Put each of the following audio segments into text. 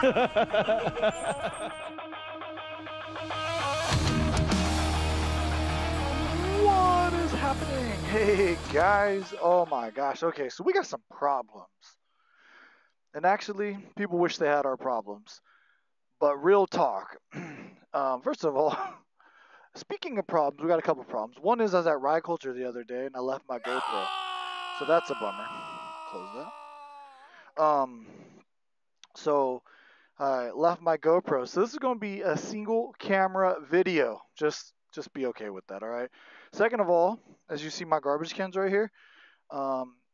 What is happening? Hey guys, oh my gosh. Okay, so we got some problems. And actually, people wish they had our problems. But real talk. First of all, speaking of problems, we got a couple problems. One is I was at Ride Culture the other day and I left my GoPro. So that's a bummer. Close that. So I left my GoPro. So this is going to be a single camera video. Just be okay with that, all right? Second of all, as you see my garbage cans right here,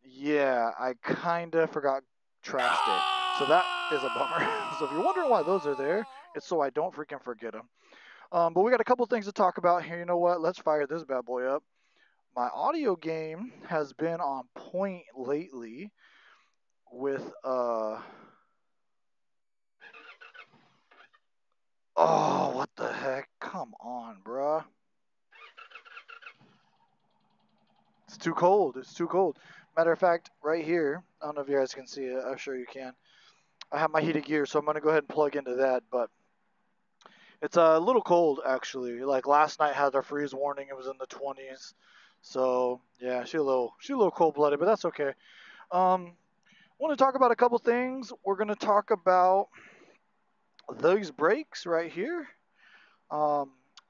yeah, I kind of forgot trash day. So that is a bummer. So if you're wondering why those are there, it's so I don't freaking forget them. But we got a couple things to talk about here. You know what? Let's fire this bad boy up. My audio game has been on point lately with oh, what the heck? Come on, bruh. It's too cold. It's too cold. Matter of fact, right here, I don't know if you guys can see it. I'm sure you can. I have my heated gear, so I'm going to go ahead and plug into that. But it's a little cold, actually. Like last night had a freeze warning. It was in the 20s. So, yeah, she a little cold-blooded, but that's okay. Want to talk about a couple things. We're going to talk about these brakes right here.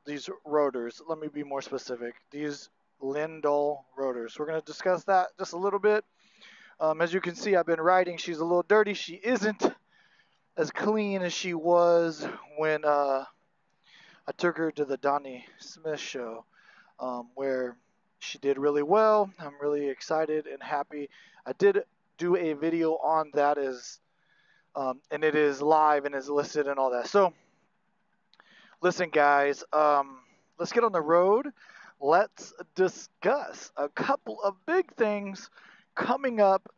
These rotors. Let me be more specific. These Lindall rotors. We're going to discuss that just a little bit. As you can see, I've been riding. She's a little dirty. She isn't as clean as she was when I took her to the Donnie Smith show, where she did really well. I'm really excited and happy. I did do a video on that, and it is live and is listed and all that. So, listen, guys, let's get on the road. Let's discuss a couple of big things coming up.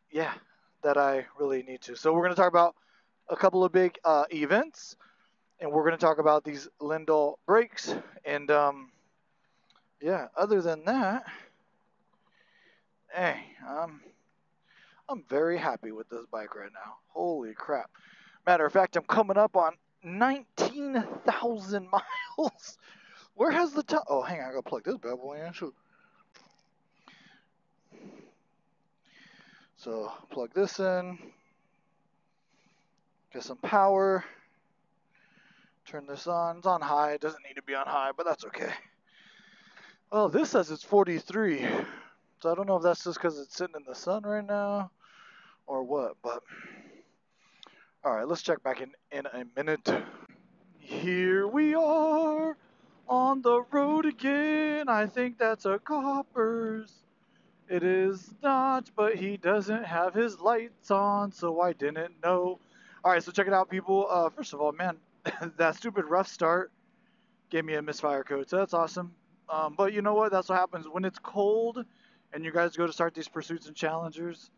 Yeah, that I really need to. So we're going to talk about a couple of big events, and we're going to talk about these Lindall brakes. And yeah, other than that, hey, I'm very happy with this bike right now. Holy crap! Matter of fact, I'm coming up on 19,000 miles. Where has the top? Oh, hang on, I gotta plug this bad boy in. Shoot. So plug this in. Get some power. Turn this on. It's on high. It doesn't need to be on high, but that's okay. Well, this says it's 43. So I don't know if that's just because it's sitting in the sun right now or what, but all right, let's check back in a minute. Here we are on the road again. I think that's a copper's. It is not, but he doesn't have his lights on, so I didn't know. All right, so check it out, people. First of all, man, that stupid rough start gave me a misfire code, so that's awesome. But you know what? That's what happens when it's cold and you guys go to start these pursuits and challengers.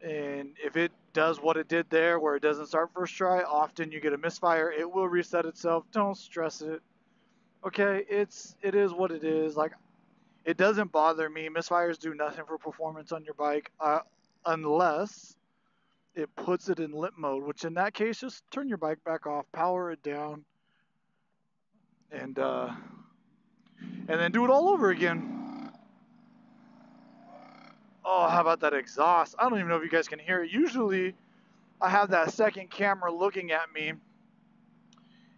And if it does what it did there, where it doesn't start first try, often you get a misfire. It will reset itself. Don't stress it. Okay, it is what it is. Like, it doesn't bother me. Misfires do nothing for performance on your bike, unless it puts it in limp mode, which in that case, just turn your bike back off, power it down, and then do it all over again. Oh, how about that exhaust? I don't even know if you guys can hear it. Usually, I have that second camera looking at me,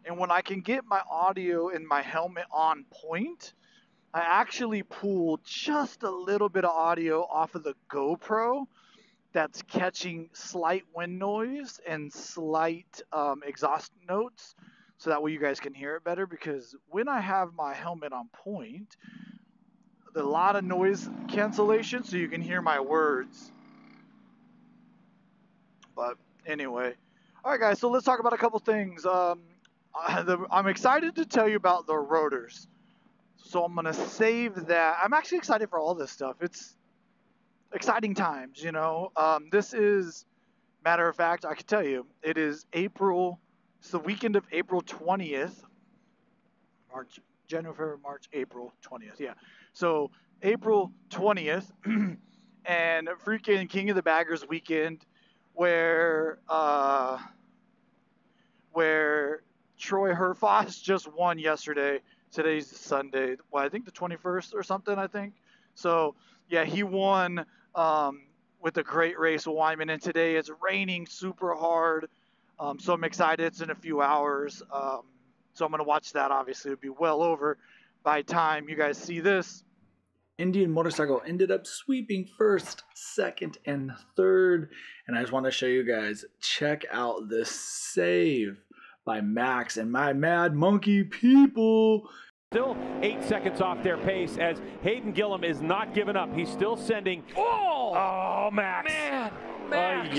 and when I can get my audio and my helmet on point, I actually pull just a little bit of audio off of the GoPro that's catching slight wind noise and slight exhaust notes, so that way you guys can hear it better. Because when I have my helmet on point, there's a lot of noise cancellation, so you can hear my words. But anyway, all right, guys. So let's talk about a couple things. I'm excited to tell you about the rotors. So I'm gonna save that. I'm actually excited for all this stuff. It's exciting times, you know. This is, matter of fact, I can tell you, it is April. It's the weekend of April 20th. March, January, March, April 20th. Yeah. So April 20th, and freaking King of the Baggers weekend, where Troy Herfoss just won yesterday. Today's Sunday. Well, I think the 21st or something, I think. So, yeah, he won with a great race with Wyman. And today it's raining super hard. So I'm excited. It's in a few hours. So I'm going to watch that, obviously. It'll be well over by the time you guys see this. Indian Motorcycle ended up sweeping first, second, and third. And I just want to show you guys, check out this save by Max and my Mad Monkey people. Still 8 seconds off their pace as Hayden Gillum is not giving up. He's still sending. Oh, Max. Man. Max.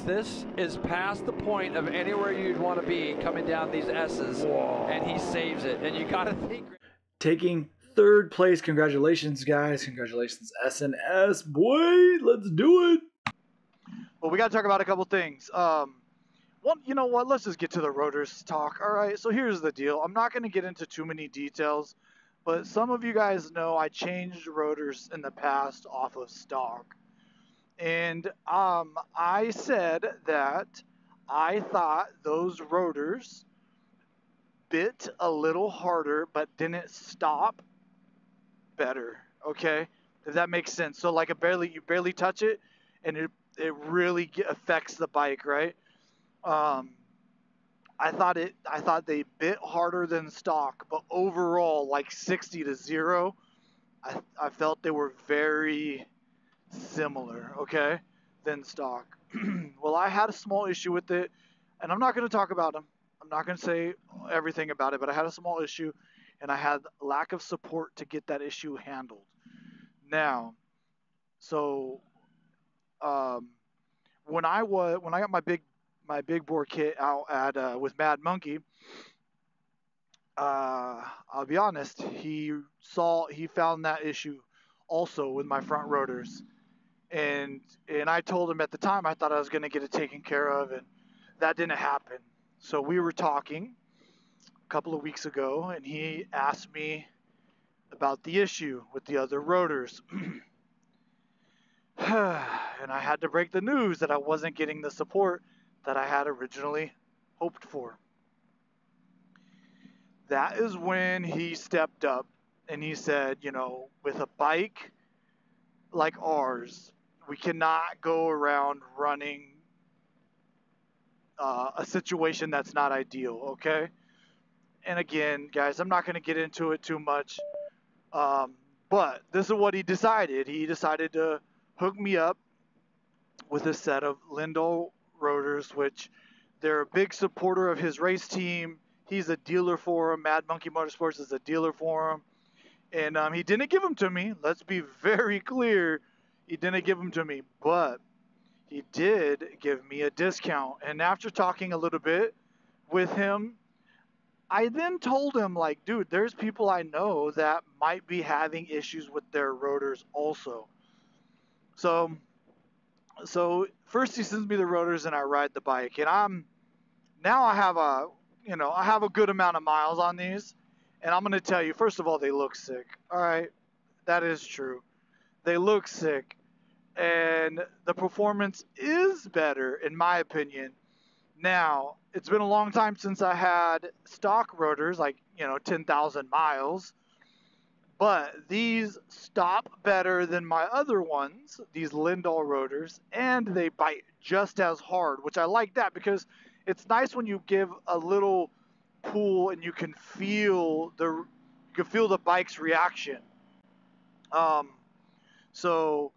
This is past the point of anywhere you'd want to be coming down these S's. Whoa. And he saves it. And you got to think. Taking third place. Congratulations, guys. Congratulations, SNS. Boy, let's do it. Well, we got to talk about a couple things. Well, you know what? Let's just get to the rotors talk. All right. So here's the deal. I'm not going to get into too many details, but some of you guys know I changed rotors in the past off of stock. And I said that I thought those rotors bit a little harder but didn't stop better. Okay? If that makes sense. So like you barely touch it and it really affects the bike, right? I thought they bit harder than stock, but overall, like 60-0, I felt they were very similar, okay, than stock. Well, I had a small issue with it, and I'm not going to talk about them. I'm not going to say everything about it, but I had a small issue, and I had lack of support to get that issue handled. Now, so when I got my big bore kit out at with Mad Monkey, I'll be honest, he found that issue also with my front rotors, and I told him at the time I thought I was going to get it taken care of, and that didn't happen. So we were talking a couple of weeks ago, and he asked me about the issue with the other rotors. And I had to break the news that I wasn't getting the support that I had originally hoped for. That is when he stepped up and he said, you know, with a bike like ours, we cannot go around running a situation that's not ideal, okay? And again, guys, I'm not going to get into it too much, but this is what he decided. He decided to hook me up with a set of Lindell rotors, which they're a big supporter of his race team. He's a dealer for him. Mad Monkey Motorsports is a dealer for him. And he didn't give them to me. Let's be very clear. He didn't give them to me, but he did give me a discount. And after talking a little bit with him, I then told him, like, dude, there's people I know that might be having issues with their rotors also. So first he sends me the rotors and I ride the bike, and I have a good amount of miles on these, and I'm going to tell you, first of all, they look sick. All right. That is true. They look sick, and the performance is better in my opinion. Now, it's been a long time since I had stock rotors, like, 10,000 miles. But these stop better than my other ones, these Lindell rotors, and they bite just as hard, which I like that because it's nice when you give a little pull and you can feel the bike's reaction. So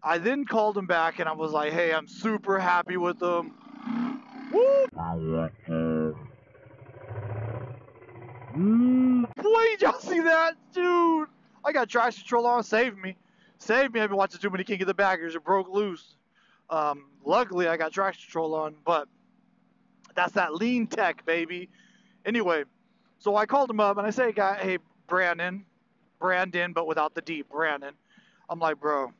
I then called him back and I was like, hey, I'm super happy with them. Woo! Boy, did y'all see that? Dude, I got traction control on. Saved me. I've been watching too many King of the Baggers. It broke loose. Luckily, I got traction control on, but that's that lean tech, baby. Anyway, so I called him up and I say, hey, Brandon, but without the D, Brandon. I'm like, bro,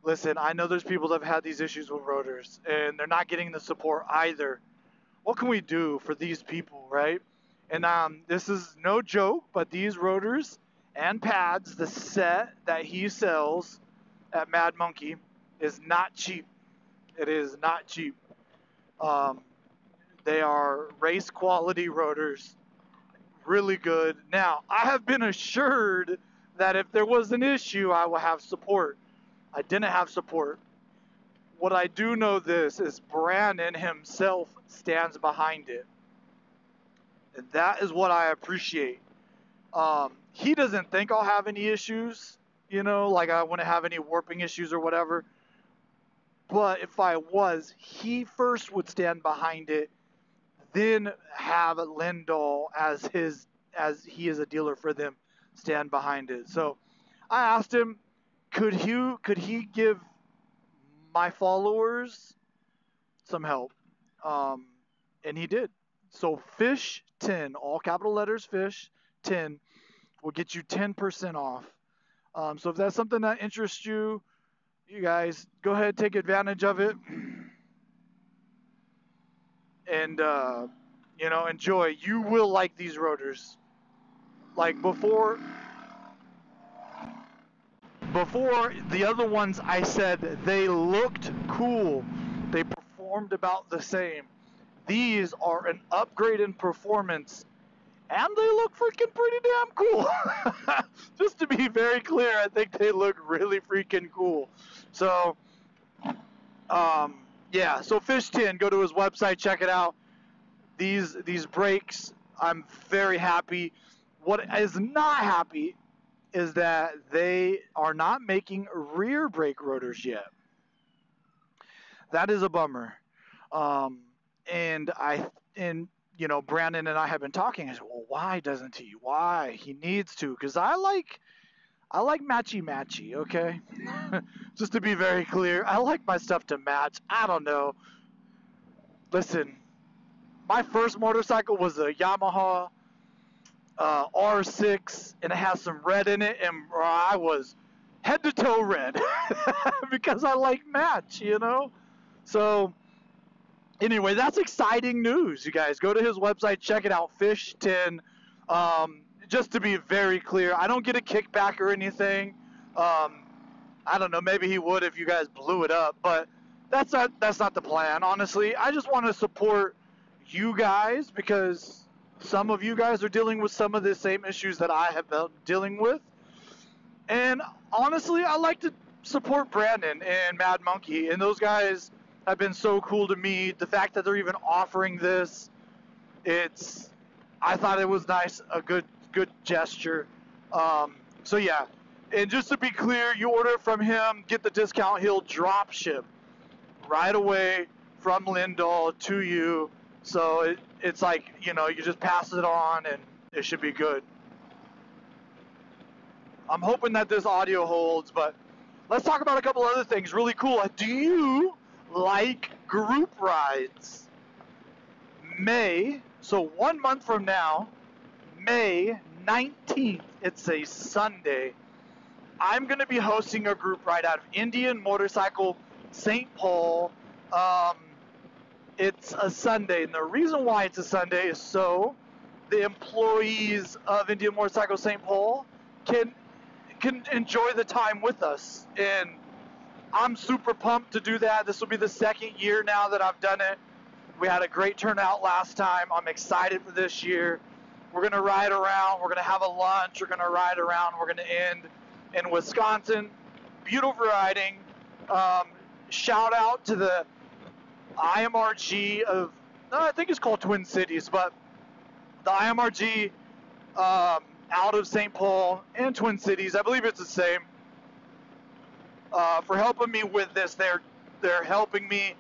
listen, I know there's people that have had these issues with rotors, and they're not getting the support either. What can we do for these people, right? And this is no joke, but these rotors and pads, the set that he sells at Mad Monkey is not cheap. It is not cheap. They are race quality rotors, really good. Now, I have been assured that if there was an issue, I will have support. I didn't have support. What I do know this is Brandon himself stands behind it. And that is what I appreciate. He doesn't think I'll have any issues, like I wouldn't have any warping issues or whatever. But if I was, he first would stand behind it, then have Lindahl as he is a dealer for them, stand behind it. So I asked him, could he give my followers some help? And he did. So Fish 10, all capital letters, Fish 10, will get you 10% off. So if that's something that interests you, you guys go ahead, take advantage of it, and enjoy. You will like these rotors. Like before the other ones, I said they looked cool. They performed about the same. These are an upgrade in performance, and they look freaking pretty damn cool. Just to be very clear, I think they look really freaking cool. So, yeah. So Fish 10, go to his website, check it out. These brakes, I'm very happy. What is not happy is that they are not making rear brake rotors yet. That is a bummer. And Brandon and I have been talking. I said, well, why doesn't he? Why? He needs to, because I like matchy, okay? Just to be very clear, I like my stuff to match. I don't know. Listen, my first motorcycle was a Yamaha R6, and it has some red in it, and I was head to toe red because I like match, So anyway, that's exciting news, you guys. Go to his website, check it out, Fish 10. Just to be very clear, I don't get a kickback or anything. I don't know, maybe he would if you guys blew it up, but that's not the plan, honestly. I just want to support you guys because some of you guys are dealing with some of the same issues that I have been dealing with. And honestly, I like to support Brandon and Mad Monkey, and those guys have been so cool to me. The fact that they're even offering this, I thought it was nice, a good gesture. So yeah, and just to be clear, you order from him, get the discount, he'll drop ship right away from Lindahl to you. So it's like, you just pass it on and it should be good. I'm hoping that this audio holds, but let's talk about a couple other things really cool. Do you like group rides? So 1 month from now, May 19th, it's a Sunday, I'm going to be hosting a group ride out of Indian Motorcycle St. Paul. It's a Sunday, and the reason why it's a Sunday is so the employees of Indian Motorcycle St. Paul can enjoy the time with us, and I'm super pumped to do that. This will be the second year now that I've done it. We had a great turnout last time. I'm excited for this year. We're going to ride around. We're going to have a lunch. We're going to ride around. We're going to end in Wisconsin. Beautiful riding. Shout out to the IMRG of, I think it's called Twin Cities, but the IMRG out of St. Paul and Twin Cities, I believe it's the same, for helping me with this. They're helping me.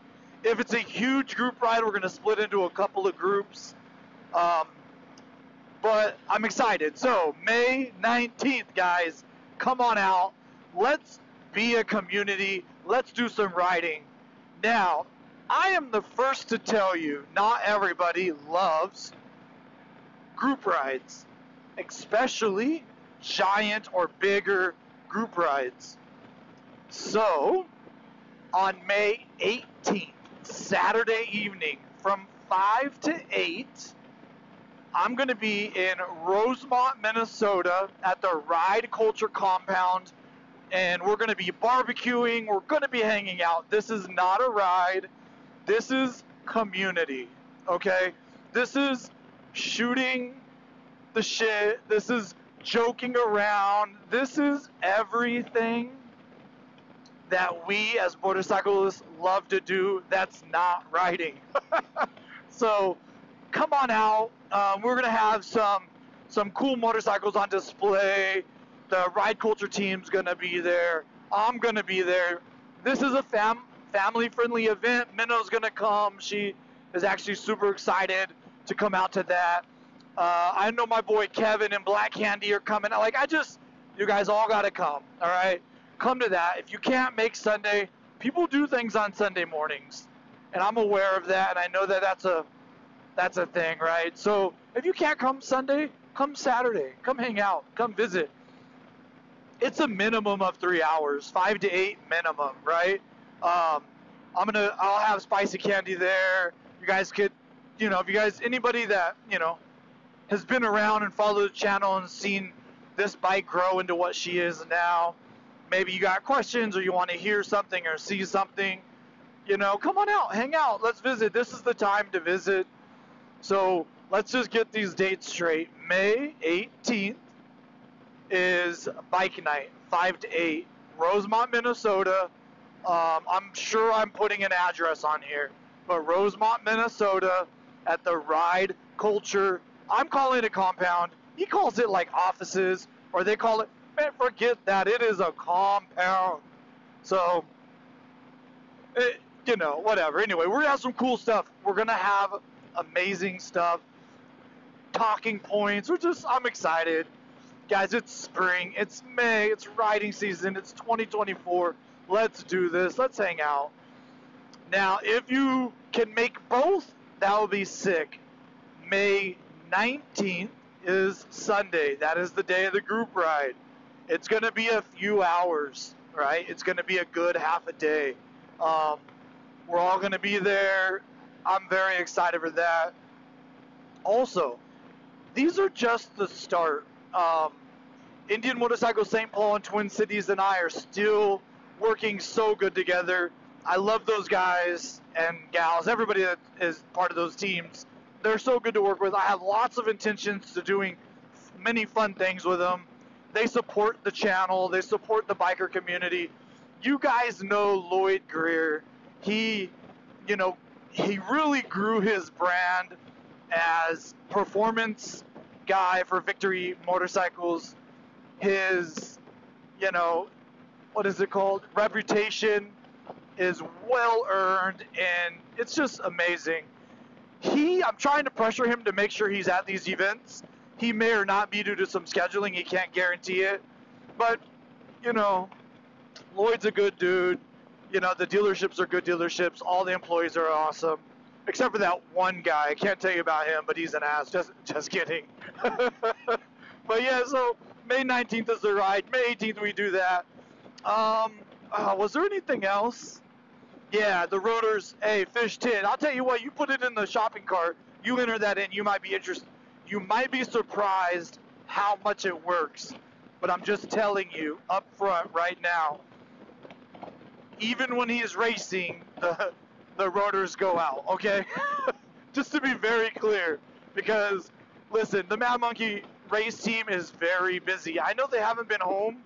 If it's a huge group ride, we're going to split into a couple of groups. But I'm excited. So May 19th, guys, come on out. Let's be a community. Let's do some riding. Now, I am the first to tell you, not everybody loves group rides, especially giant or bigger group rides. So, on May 18th, Saturday evening, from 5 to 8, I'm going to be in Rosemount, Minnesota at the Ride Culture Compound, and we're going to be barbecuing. We're going to be hanging out. This is not a ride. This is community, okay? This is shooting the shit. This is joking around. This is everything that we as motorcyclists love to do that's not riding. So come on out. We're going to have some cool motorcycles on display. The ride culture team's going to be there. I'm going to be there. This is a family-friendly event. Minno's going to come. She is actually super excited to come out to that. I know my boy Kevin and Black Candy are coming. Like, you guys all got to come, all right? Come to that. If you can't make Sunday, people do things on Sunday mornings, and I'm aware of that, and I know that that's a thing, right? So if you can't come Sunday, come Saturday. Come hang out. Come visit. It's a minimum of 3 hours, 5 to 8 minimum, right? I'll have spicy candy there. You guys could, if you guys, anybody that, has been around and followed the channel and seen this bike grow into what she is now, maybe you got questions or you want to hear something or see something, come on out, hang out, let's visit. This is the time to visit. So let's just get these dates straight. May 18th is bike night, 5 to 8, Rosemount, Minnesota. I'm sure I'm putting an address on here, but Rosemount, Minnesota, at the Ride Culture. I'm calling it a compound. He calls it like offices, or they call it, man, forget that. It is a compound. So, whatever. Anyway, we're going to have some cool stuff. We're going to have amazing stuff. Talking points. I'm excited. Guys, it's spring. It's May. It's riding season. It's 2024. Let's do this. Let's hang out. Now, if you can make both, that would be sick. May 19th is Sunday. That is the day of the group ride. It's going to be a few hours, right? It's going to be a good half a day. We're all going to be there. I'm very excited for that. Also, these are just the start. Indian Motorcycle St. Paul and Twin Cities and I are still working so good together. I love those guys and gals, everybody that is part of those teams. They're so good to work with. I have lots of intentions to doing many fun things with them. They support the channel. They support the biker community. You guys know Lloyd Greer. He really grew his brand as performance guy for Victory Motorcycles. His, what is it called? Reputation is well earned, and it's just amazing. I'm trying to pressure him to make sure he's at these events. He may or not be due to some scheduling. He can't guarantee it. But, Lloyd's a good dude. The dealerships are good dealerships. All the employees are awesome. Except for that one guy. I can't tell you about him, but he's an ass. Just kidding. But yeah, so May 19th is the ride. May 18th we do that. Was there anything else? Yeah, the rotors. Hey, Fish 10. I'll tell you what, you put it in the shopping cart. You enter that in, you might be interested. You might be surprised how much it works. But I'm just telling you up front right now, even when he is racing, the rotors go out, okay? Just to be very clear. Because, listen, the Mad Monkey race team is very busy. I know they haven't been home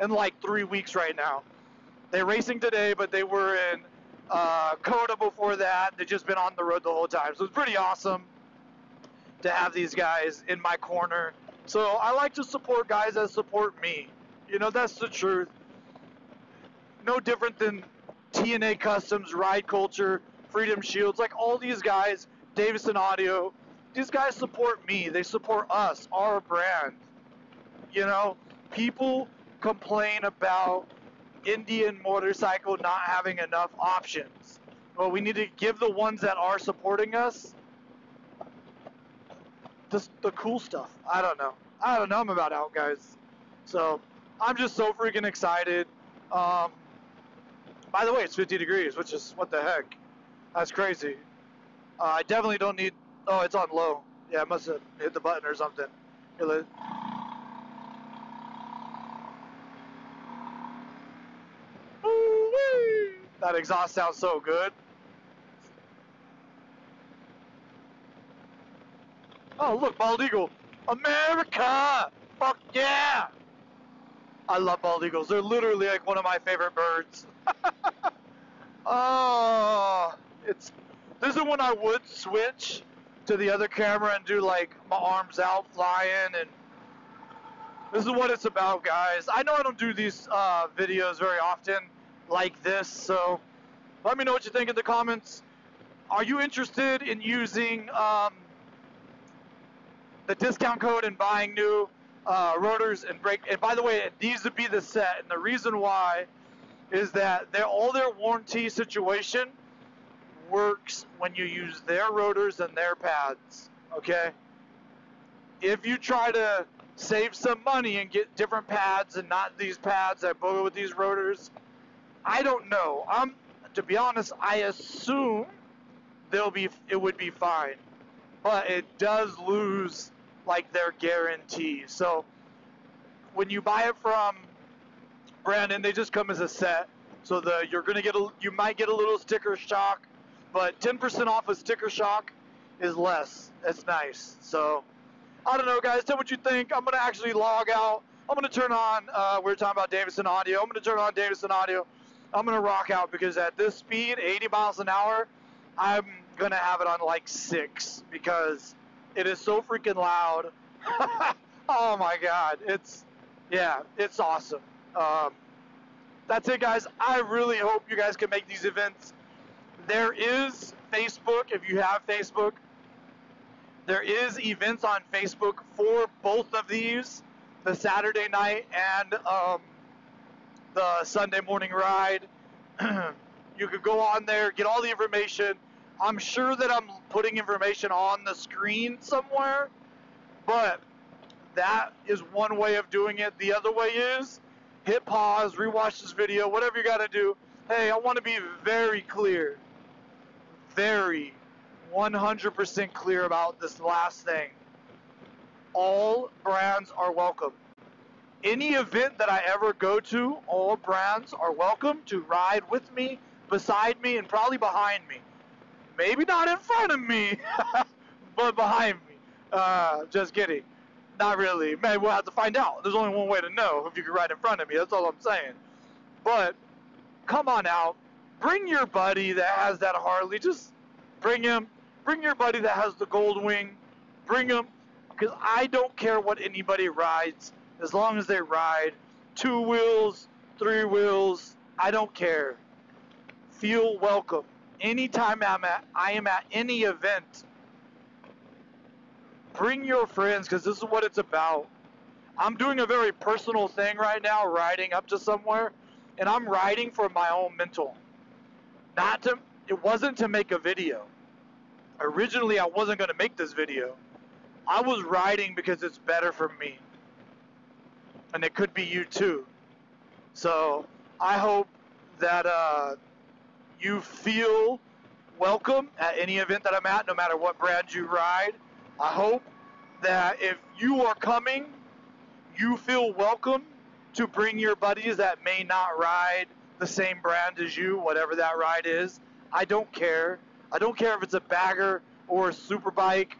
in like 3 weeks right now. They're racing today, but they were in Coda before that. They've just been on the road the whole time. So it's pretty awesome to have these guys in my corner. So I like to support guys that support me. That's the truth. No different than TNA Customs, Ride Culture, Freedom Shields, like all these guys, Davison Audio, these guys support me. They support us, our brand. People complain about Indian Motorcycle not having enough options. Well, we need to give the ones that are supporting us the cool stuff. I don't know. I'm about out, guys. So I'm just so freaking excited. By the way, it's 50 degrees, which is, what the heck? That's crazy. I definitely don't need, oh, it's on low. Yeah, I must have hit the button or something. Here, that exhaust sounds so good. Oh, look, bald eagle. America! Fuck yeah! I love bald eagles. They're literally like one of my favorite birds. Oh, this is when I would switch to the other camera and do like my arms out flying, and this is what it's about, guys. I know I don't do these videos very often like this, so let me know what you think in the comments. Are you interested in using the discount code and buying new rotors and brake? And by the way, it needs to be the set, and the reason why is that all their warranty situation works when you use their rotors and their pads, okay? If you try to save some money and get different pads and not these pads that go with these rotors, I don't know. To be honest, I assume it would be fine, but it does lose like their guarantee. So when you buy it from Brandon, they just come as a set. So you might get a little sticker shock, but 10% off a sticker shock is less. That's nice. So I don't know, guys. Tell me what you think. I'm gonna actually log out. I'm gonna turn on. We were talking about Davison audio. I'm gonna turn on Davison audio. I'm gonna rock out because at this speed, 80 miles an hour, I'm gonna have it on like 6 because it is so freaking loud. Oh my God, it's awesome. That's it, guys. I really hope you guys can make these events. There is Facebook, if you have Facebook. There is events on Facebook for both of these, the Saturday night and the Sunday morning ride. You could go on there, get all the information. I'm sure that I'm putting information on the screen somewhere, but that is one way of doing it. The other way is hit pause, rewatch this video, whatever you got to do. Hey, I want to be very clear, very 100% clear about this last thing. All brands are welcome. Any event that I ever go to, all brands are welcome to ride with me, beside me, and probably behind me. Maybe not in front of me, but behind me. Just kidding. Not really. Maybe we'll have to find out. There's only one way to know if you can ride in front of me. That's all I'm saying. But come on out. Bring your buddy that has that Harley. Just bring him. Bring your buddy that has the Gold Wing. Bring him. Because I don't care what anybody rides. As long as they ride 2 wheels, 3 wheels, I don't care. Feel welcome. Anytime I am at any event, bring your friends because this is what it's about. I'm doing a very personal thing right now, riding up to somewhere, and I'm riding for my own mental. It wasn't to make a video. Originally, I wasn't going to make this video. I was riding because it's better for me. And it could be you too. So I hope that you feel welcome at any event that I'm at, no matter what brand you ride. I hope that if you are coming, you feel welcome to bring your buddies that may not ride the same brand as you, whatever that ride is. I don't care. I don't care if it's a bagger or a super bike.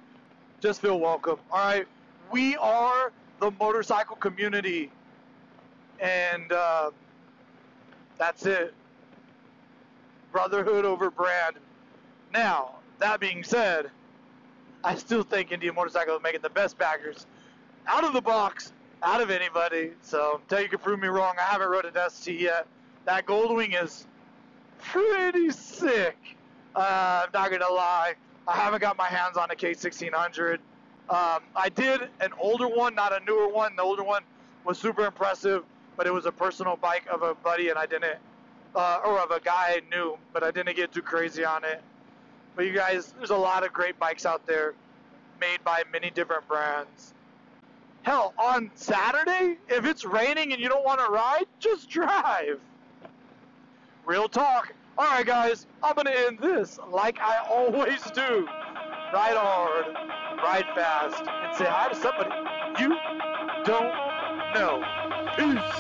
Just feel welcome. All right. We are the motorcycle community. And that's it. Brotherhood over brand. Now, that being said, I still think Indian Motorcycle is making the best baggers out of the box, out of anybody. So, until you can prove me wrong, I haven't rode an ST yet. That Goldwing is pretty sick. I'm not going to lie. I haven't got my hands on a K1600. I did an older one, not a newer one. The older one was super impressive, but it was a personal bike of a buddy, and I didn't, or of a guy I knew, but I didn't get too crazy on it. But you guys, there's a lot of great bikes out there made by many different brands. Hell, on Saturday, if it's raining and you don't want to ride, just drive. Real talk. All right, guys, I'm going to end this like I always do. Ride hard, ride fast, and say hi to somebody you don't know. Peace.